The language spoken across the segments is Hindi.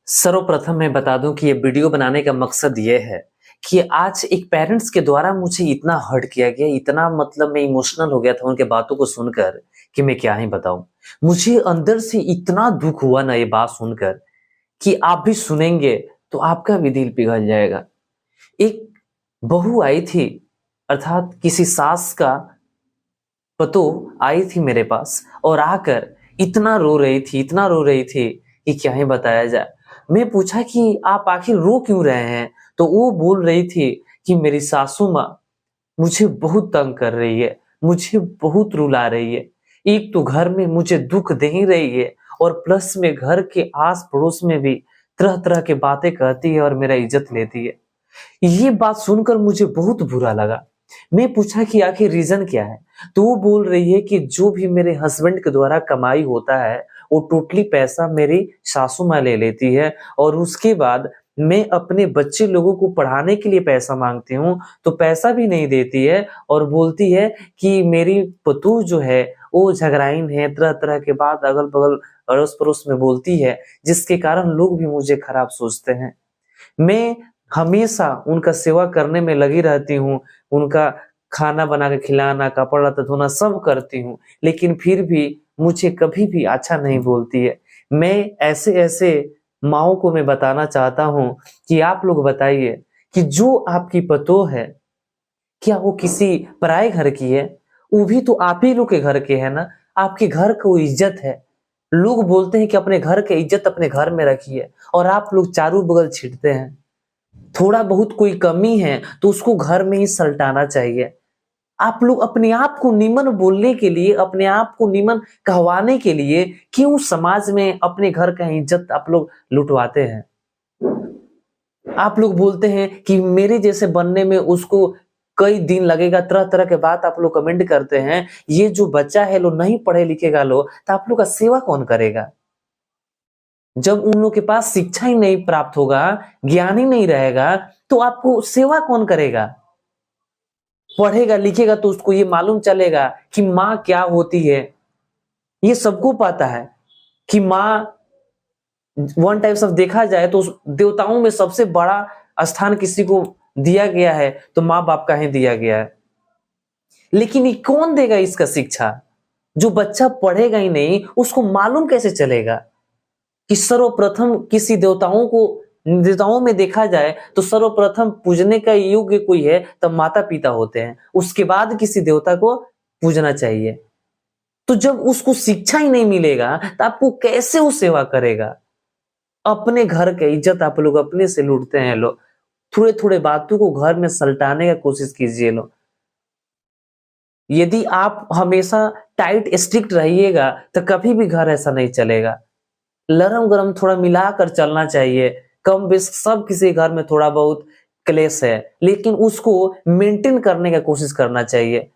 सर्वप्रथम मैं बता दूं कि ये वीडियो बनाने का मकसद ये है कि आज एक पेरेंट्स के द्वारा मुझे इतना हर्ट किया गया, इतना मतलब मैं इमोशनल हो गया था उनके बातों को सुनकर कि मैं क्या ही बताऊं। मुझे अंदर से इतना दुख हुआ ना ये बात सुनकर कि आप भी सुनेंगे तो आपका भी दिल पिघल जाएगा। एक बहू आई थी, अर्थात किसी सास का पतोह आई थी मेरे पास और आकर इतना रो रही थी, इतना रो रही थी कि क्या ही बताया जाए। मैं पूछा कि आप आखिर रो क्यों रहे हैं? तो वो बोल रही थी कि मेरी सासू माँ मुझे बहुत तंग कर रही है, मुझे बहुत रुला रही है। एक तो घर में मुझे दुख दे ही रही है और प्लस में घर के आस पड़ोस में भी तरह तरह के बातें कहती है और मेरा इज्जत लेती है। ये बात सुनकर मुझे बहुत बुरा लगा। मैं पूछा कि आखिर रीजन क्या है? तो वो बोल रही है कि जो भी मेरे हस्बैंड के द्वारा कमाई होता है वो टोटली पैसा मेरी सासू माँ ले लेती है और उसके बाद मैं अपने बच्चे लोगों को पढ़ाने के लिए पैसा मांगती हूँ तो पैसा भी नहीं देती है और बोलती है कि मेरी पतोह जो है वो झगड़ाइन है, तरह तरह के बात अगल बगल अड़ोस पड़ोस में बोलती है, जिसके कारण लोग भी मुझे खराब सोचते हैं। मैं हमेशा उनका सेवा करने में लगी रहती हूँ, उनका खाना बना के खिलाना, कपड़ा लत्ता धोना सब करती हूँ, लेकिन फिर भी मुझे कभी भी अच्छा नहीं बोलती है। मैं ऐसे-ऐसे माँओं को मैं बताना चाहता हूँ कि आप लोग बताइए कि जो आपकी पतोह है, क्या वो किसी पराये घर की है? वो भी तो आप ही लोग के घर के है ना, आपके घर को इज्जत है। लोग बोलते हैं कि अपने घर की इज्जत अपने घर में रखिए और आप लोग चारों बगल छींटते हैं। थोड़ा बहुत कोई कमी है तो उसको घर में ही सल्टाना चाहिए। आप लोग अपने आप को नीमन बोलने के लिए, अपने आप को नीमन कहवाने के लिए क्यों समाज में अपने घर का इज्जत आप लोग लुटवाते हैं? आप लोग बोलते हैं कि मेरे जैसे बनने में उसको कई दिन लगेगा, तरह-तरह के बात आप लोग कमेंट करते हैं। ये जो बच्चा है लो नहीं पढ़े लिखेगा लो, तो आप लोग का सेवा कौन करेगा? जब उन लोग के पास शिक्षा ही नहीं प्राप्त होगा, ज्ञान ही नहीं रहेगा, तो आपको सेवा कौन करेगा? पढ़ेगा लिखेगा तो उसको ये मालूम चलेगा कि माँ क्या होती है। ये सबको पता है कि माँ वन टाइप्स ऑफ देखा जाए तो देवताओं में सबसे बड़ा स्थान किसी को दिया गया है तो माँ बाप का ही दिया गया है। लेकिन ये कौन देगा इसका शिक्षा? जो बच्चा पढ़ेगा ही नहीं उसको मालूम कैसे चलेगा कि सर्वप्रथम किसी देवताओं में देखा जाए तो सर्वप्रथम पूजने का योग्य कोई है तब माता पिता होते हैं, उसके बाद किसी देवता को पूजना चाहिए। तो जब उसको शिक्षा ही नहीं मिलेगा तो आपको कैसे वो सेवा करेगा? अपने घर की इज्जत आप लोग अपने से लूटते हैं लोग। थोड़े थोड़े बातों को घर में सल्टाने का कोशिश कीजिए लोग। यदि आप हमेशा टाइट स्ट्रिक्ट रहिएगा तो कभी भी घर ऐसा नहीं चलेगा। नरम गरम थोड़ा मिलाकर चलना चाहिए। कम बेश सब किसी घर में थोड़ा बहुत क्लेश है, लेकिन उसको मेंटेन करने का कोशिश करना चाहिए।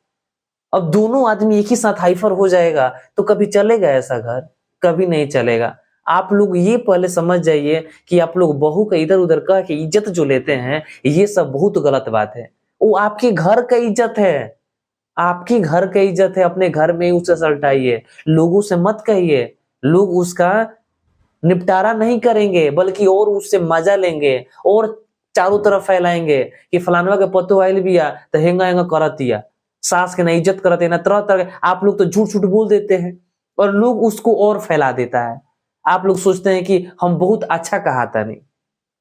अब दोनों आदमी एक ही साथ हाइपर हो जाएगा तो कभी चलेगा ऐसा घर? कभी नहीं चलेगा। आप लोग ये पहले समझ जाइए कि आप लोग बहू का इधर-उधर कह के इज्जत जो लेते हैं, ये सब बहुत गलत बात है। वो आपके घर का इज्जत है। आपके घर का इज्जत है, अपने घर में ही उसे सल्टाइए। लोगों से मत कहिए। लोग उसका निपटारा नहीं करेंगे बल्कि और उससे मजा लेंगे और चारों तरफ फैलाएंगे कि फलानवा के पतो आइल बिया तो हेंगा हेंगा करतिया, सास के ना इज्जत करते ना तरह तरह। आप लोग तो झूठ झूठ बोल देते हैं और लोग उसको और फैला देता है। आप लोग सोचते हैं कि हम बहुत अच्छा कहा था। नहीं,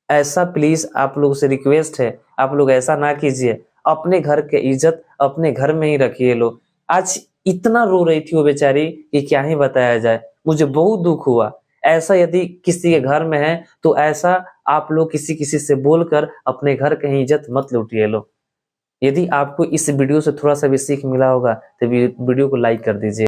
ऐसा प्लीज आप लोग से रिक्वेस्ट है, आप लोग ऐसा ना कीजिए। अपने घर के इज्जत अपने घर में ही रखिए। लोग आज इतना रो रही थी वो बेचारी कि क्या ही बताया जाए। मुझे बहुत दुख हुआ। ऐसा यदि किसी के घर में है तो ऐसा आप लोग किसी किसी से बोलकर अपने घर की इज्जत मत लूटिए लोग। यदि आपको इस वीडियो से थोड़ा सा भी सीख मिला होगा तो वीडियो को लाइक कर दीजिए।